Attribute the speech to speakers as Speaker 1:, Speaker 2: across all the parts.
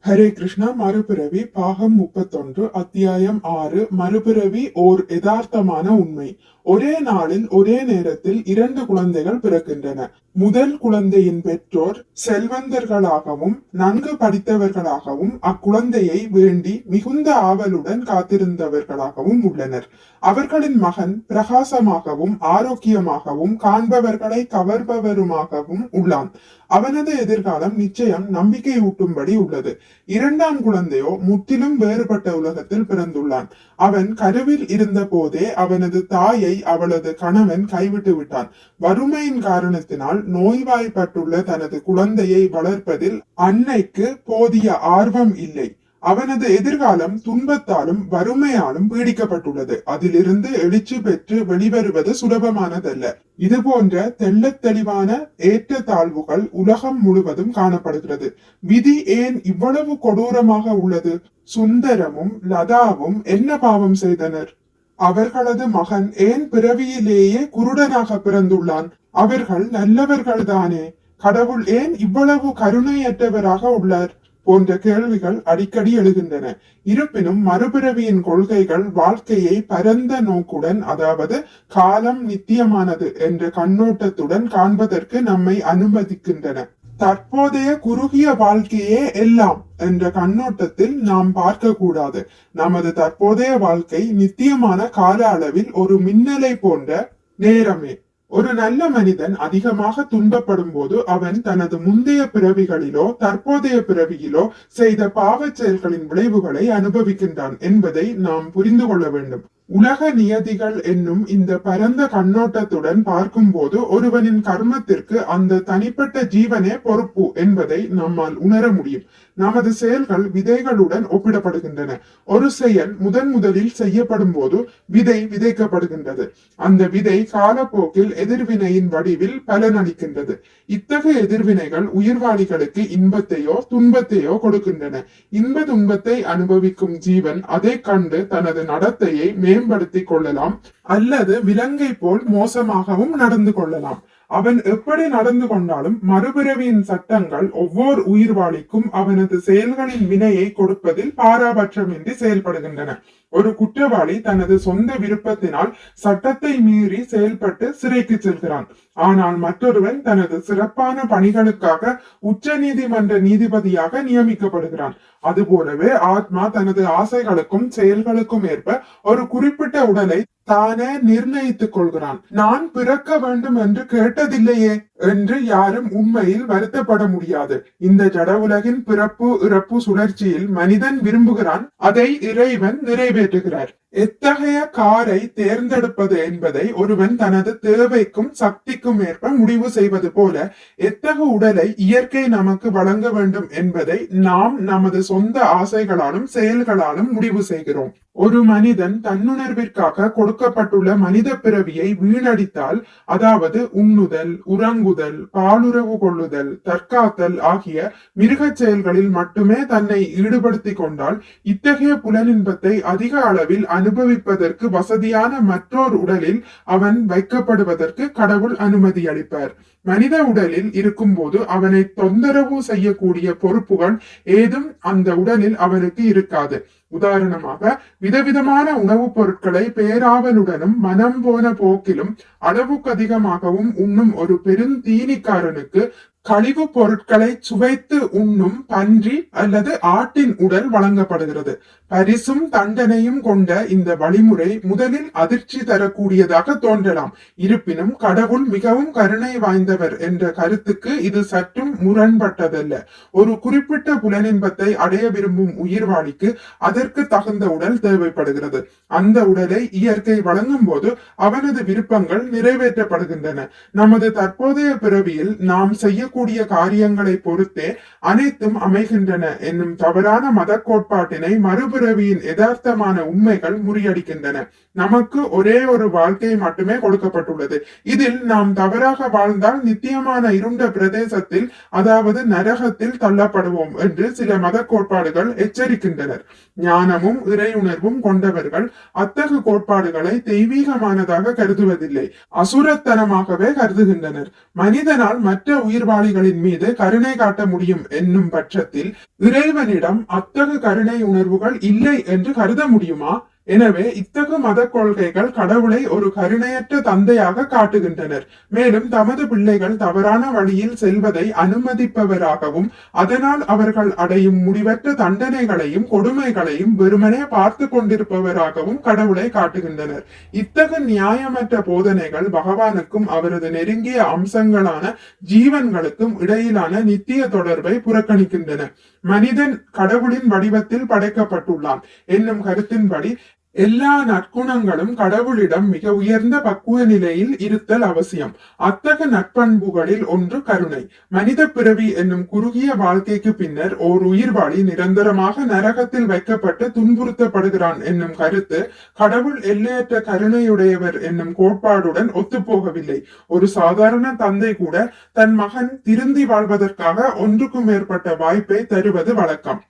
Speaker 1: ஹரே கிருஷ்ணா. மறுபிறவி பாகம் 31, அத்தியாயம் 6. மறுபிறவி ஓர் யதார்த்தமான உண்மை. ஒரே நாளில் ஒரே நேரத்தில் 2 குழந்தைகள் பிறக்கின்றன. முதல் குழந்தையின் பெற்றோர் செல்வந்தர்களாகவும் நன்கு படித்தவர்களாகவும் அக்குழந்தையை வேண்டி மிகுந்த ஆவலுடன் காத்திருந்தவர்களாகவும் உள்ளனர். அவர்களின் மகன் பிரகாசமாகவும் ஆரோக்கியமாகவும் காண்பவர்களை கவர்பவருமாகவும் உள்ளான். அவனது எதிர்காலம் நிச்சயம் நம்பிக்கையூட்டும்படி உள்ளது. இரண்டாம் குழந்தையோ முற்றிலும் வேறுபட்ட உலகத்தில் பிறந்துள்ளான். அவன் கருவில் இருந்த போதே அவனது தாயை அவளது கணவன் கைவிட்டு விட்டான். வறுமையின் காரணத்தினால் நோய்வாய்ப்பட்டுள்ள தனது குழந்தையை வளர்ப்பதில் அன்னைக்கு போதிய ஆர்வம் இல்லை. அவனது எதிர்காலம் துன்பத்தாலும் வறுமையாலும் பீடிக்கப்பட்டுள்ளது. அதிலிருந்து எழுச்சி பெற்று வெளிவருவது சுலபமானதல்ல. இது போன்ற தெள்ளத் தெளிவான ஏற்ற தாழ்வுகள் உலகம் முழுவதும் காணப்படுகிறது. விதி ஏன் இவ்வளவு கொடூரமாக உள்ளது? சுந்தரமும் லதாவும் என்ன பாவம் செய்தனர்? அவர்களது மகன் ஏன் பிறவியிலேயே குருடனாக பிறந்துள்ளான்? அவர்கள் நல்லவர்கள்தானே? கடவுள் ஏன் இவ்வளவு கருணையற்றவராக உள்ளார்? போன்ற கேள்விகள் அடிக்கடி எழுகின்றன. இருப்பினும் மறுபிறவியின் கொள்கைகள் வாழ்க்கையை பரந்த நோக்குடன், அதாவது காலம் நித்தியமானது என்ற கண்ணோட்டத்துடன் காண்பதற்கு நம்மை அனுமதிக்கின்றன. தற்போதைய குறுகிய வாழ்க்கையே எல்லாம் என்ற கண்ணோட்டத்தில் நாம் பார்க்க கூடாது. நமது தற்போதைய வாழ்க்கை நித்தியமான கால அளவில் ஒரு மின்னலை போன்ற நேரமே. ஒரு நல்ல மனிதன் அதிகமாக துன்பப்படும் போது அவன் தனது முந்தைய பிறவிகளிலோ தற்போதைய பிறவியிலோ செய்த பாவச் செயல்களின் விளைவுகளை அனுபவிக்கின்றான் என்பதை நாம் புரிந்து கொள்ள வேண்டும். உலக நியதிகள் என்னும் இந்த பரந்த கண்ணோட்டத்துடன் பார்க்கும்போது ஒருவனின் கர்மத்திற்கு அந்த தனிப்பட்ட ஜீவனே பொறுப்பு என்பதை நம்மால் உணர முடியும். நமது செயல்கள் விதைகளுடன் ஒப்பிடப்படுகின்றன. ஒரு செயல் முதலில் செய்யப்படும் போது விதை விதைக்கப்படுகின்றது. அந்த விதை காலப்போக்கில் எதிர்வினையின் வடிவில் பலனளிக்கின்றது. இத்தகைய எதிர்வினைகள் உயிர்வாளிகளுக்கு இன்பத்தையோ துன்பத்தையோ கொடுக்கின்றன. இன்ப துன்பத்தை அனுபவிக்கும் ஜீவன் அதை கண்டு தனது நடத்தையை மேம்படுத்திக் கொள்ளலாம், அல்லது விலங்கை போல் மோசமாகவும் நடந்து கொள்ளலாம். அவன் எப்படி நடந்து கொண்டாலும் மறுபிறவியின் சட்டங்கள் ஒவ்வொரு உயிர்வாளிக்கும் அவனது செயல்களின் வினையை கொடுப்பதில் பாராபட்சமின்றி செயல்படுகின்றன. ஒரு குற்றவாளி தனது சொந்த விருப்பத்தினால் சட்டத்தை மீறி செயல்பட்டு சிறைக்கு செல்கிறான். ஆனால் மற்றொருவன் தனது சிறப்பான பணிகளுக்காக உச்ச நீதிமன்ற நீதிபதியாக நியமிக்கப்படுகிறான். அதுபோலவே ஆத்மா தனது ஆசைகளுக்கும் செயல்களுக்கும் ஏற்ப ஒரு குறிப்பிட்ட உடலை தானே நிர்ணயித்துக் கொள்கிறான். நான் பிறக்க வேண்டும் என்று கேட்டதில்லையே என்று யாரும் உண்மையில் வருத்தப்பட முடியாது. இந்த ஜட உலகின் பிறப்பு இறப்பு சுழற்சியில் மனிதன் விரும்புகிறான், அதை இறைவன் நிறைவேற்றுகிறார். எத்தகைய காரை தேர்ந்தெடுப்பது என்பதை ஒருவன் தனது தேவைக்கும் சக்திக்கும் ஏற்ப முடிவு செய்வது போல எத்தகைய உடலை இயற்கை நமக்கு வழங்க வேண்டும் என்பதை நாம் நமது சொந்த ஆசைகளாலும் செயல்களாலும் முடிவு செய்கிறோம். ஒரு மனிதன் தன்னுணர்விற்காக கொடுக்கப்பட்டுள்ள மனித பிறவியை வீணடித்தால், அதாவது உண்ணுதல், உறங்குதல், பாலுறவு கொள்ளுதல், தற்காத்தல் ஆகிய மிருக செயல்களில் மட்டுமே தன்னை ஈடுபடுத்திக் கொண்டால், இத்தகைய புலனின்பத்தை அதிக அளவில் அனுபவிப்பதற்கு வசதியான மற்றொரு உடலில் அவன் வைக்கப்படுவதற்கு கடவுள் அனுமதி அளிப்பார். மனித உடலில் இருக்கும் போது அவனை தொந்தரவு செய்யக்கூடிய பொறுப்புகள் ஏதும் அந்த உடலில் அவனுக்கு இருக்காது. உதாரணமாக, விதவிதமான உணவுப் பொருட்களை பேராவலுடனும் மனம் போன போக்கிலும் அளவுக்கு அதிகமாகவும் உண்ணும் ஒரு பெருந்தீனிக்காரனுக்கு கழிவு பொருட்களை சுவைத்து உண்ணும் பன்றி அல்லது ஆட்டின் உடல் வழங்கப்படுகிறது. பரிசும் தண்டனையும் கொண்ட இந்த வழிமுறை முதலில் அதிர்ச்சி தரக்கூடியதாக தோன்றலாம். இருப்பினும் கடவுள் மிகவும் கருணை வாய்ந்தவர் என்ற கருத்துக்கு இது சற்றும் முரண்பட்டதல்ல. ஒரு குறிப்பிட்ட புலனின்பத்தை அடைய விரும்பும் உயிர்வாளிக்கு அதற்கு தகுந்த உடல் தேவைப்படுகிறது. அந்த உடலை இயற்கை வழங்கும் போது அவனது விருப்பங்கள் நிறைவேற்றப்படுகின்றன. நமது தற்போதைய பிறவியில் நாம் செய்யக்கூடிய காரியங்களை பொறுத்தே அனைத்தும் அமைகின்றன என்னும் தவறான மத கோட்பாட்டினை மறுபிறவியின் யதார்த்தமான உண்மைகள் முறியடிக்கின்றன. நமக்கு ஒரே ஒரு வாழ்க்கை மட்டுமே கொடுக்கப்பட்டுள்ளது. இதில் நாம் தவறாக வாழ்ந்தால் நித்தியமான இருண்ட பிரதேசத்தில், அதாவது நரகத்தில் தள்ளப்படுவோம் என்று சில மத கோட்பாடுகள் எச்சரிக்கின்றனர். ஞானமும் இறையுணர்வும் கொண்டவர்கள் அத்தகு கோட்பாடுகளை தெய்வீகமானதாக கருதுவதில்லை, அசுரத்தனமாகவே கருதுகின்றனர். மனிதனால் மற்ற உயிர்வாழ் குற்றவாளிகளின் மீது கருணை காட்ட முடியும் என்னும் பட்சத்தில் இறைவனிடம் அத்தகு கருணை உணர்வுகள் இல்லை என்று கருத முடியுமா? எனவே இத்தகு மத கொள்கைகள் கடவுளை ஒரு கருணையற்ற தந்தையாக காட்டுகின்றனர். மேலும் தமது பிள்ளைகள் தவறான வழியில் செல்வதை அனுமதிப்பவராகவும் அதனால் அவர்கள் அடையும் முடிவற்ற தண்டனைகளையும் கொடுமைகளையும் வெறுமனே பார்த்து கொண்டிருப்பவராகவும் கடவுளை காட்டுகின்றனர். இத்தகு நியாயமற்ற போதனைகள் பகவானுக்கும் அவரது நெருங்கிய அம்சங்களான ஜீவன்களுக்கும் இடையிலான நித்திய தொடர்பை புறக்கணிக்கின்றன. மனிதன் கடவுளின் வடிவத்தில் படைக்கப்பட்டுள்ளான் என்னும் கருத்தின்படி எல்லா நற்குணங்களும் கடவுளிடம் மிக உயர்ந்த பக்குவ நிலையில் இருத்தல் அவசியம். அத்தகு நற்பண்புகளில் ஒன்று கருணை. மனித பிறவி என்னும் குறுகிய வாழ்க்கைக்கு பின்னர் ஓர் உயிர்வாளி நிரந்தரமாக நரகத்தில் வைக்கப்பட்டு துன்புறுத்தப்படுகிறான் என்னும் கருத்து கடவுள் எல்லையற்ற கருணையுடையவர் என்னும் கோட்பாடுடன் ஒத்துப்போகவில்லை. ஒரு சாதாரண தந்தை கூட தன் மகன் திருந்தி வாழ்வதற்காக ஒன்றுக்கும் மேற்பட்ட வாய்ப்பை தருவது வழக்கம்.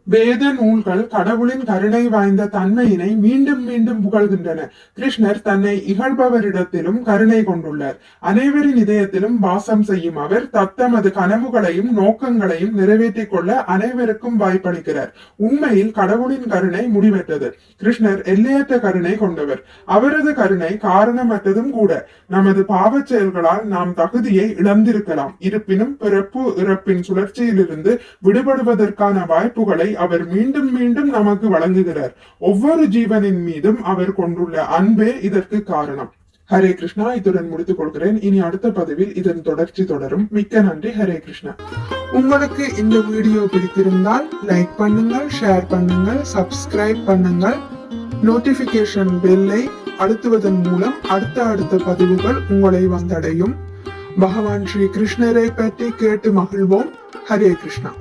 Speaker 1: வேத நூல்கள் கடவுளின் கருணை வாய்ந்த தன்மையினை மீண்டும் மீண்டும் புகழ்கின்றன. கிருஷ்ணர் தன்னை இகழ்பவரிடத்திலும் கருணை கொண்டுள்ளார். அனைவரின் இதயத்திலும் வாசம் செய்யும் அவர் தத்தமது கனவுகளையும் நோக்கங்களையும் நிறைவேற்றிக் கொள்ள அனைவருக்கும் வாய்ப்பளிக்கிறார். உண்மையில் கடவுளின் கருணை முடிவற்றது. கிருஷ்ணர் எல்லையற்ற கருணை கொண்டவர். அவரது கருணை காரணமற்றதும் கூட. நமது பாவச் செயல்களால் நாம் தகுதியை இழந்திருக்கலாம். இருப்பினும் பிறப்பு இறப்பின் சுழற்சியிலிருந்து விடுபடுவதற்கான வாய்ப்புகளை அவர் மீண்டும் மீண்டும் நமக்கு வழங்குகிறார். ஒவ்வொரு ஜீவனின் மீதும் அவர் கொண்டுள்ள அன்பே இதற்கு காரணம். ஹரே கிருஷ்ணா. இத்துடன் முடித்துக் கொள்கிறேன். இனி அடுத்த பதிவில் இதன் தொடர்ச்சி தொடரும். மிக்க நன்றி. ஹரே கிருஷ்ணா. உங்களுக்கு இந்த வீடியோ பிடித்திருந்தால் லைக் பண்ணுங்கள், ஷேர் பண்ணுங்கள், சப்ஸ்கிரைப் பண்ணுங்கள். நோட்டிபிகேஷன் பெல்லை அழுத்துவதன் மூலம் அடுத்த பதிவுகள் உங்களை வந்தடையும். பகவான் ஸ்ரீ கிருஷ்ணரை பற்றி கேட்டு மகிழ்வோம். ஹரே கிருஷ்ணா.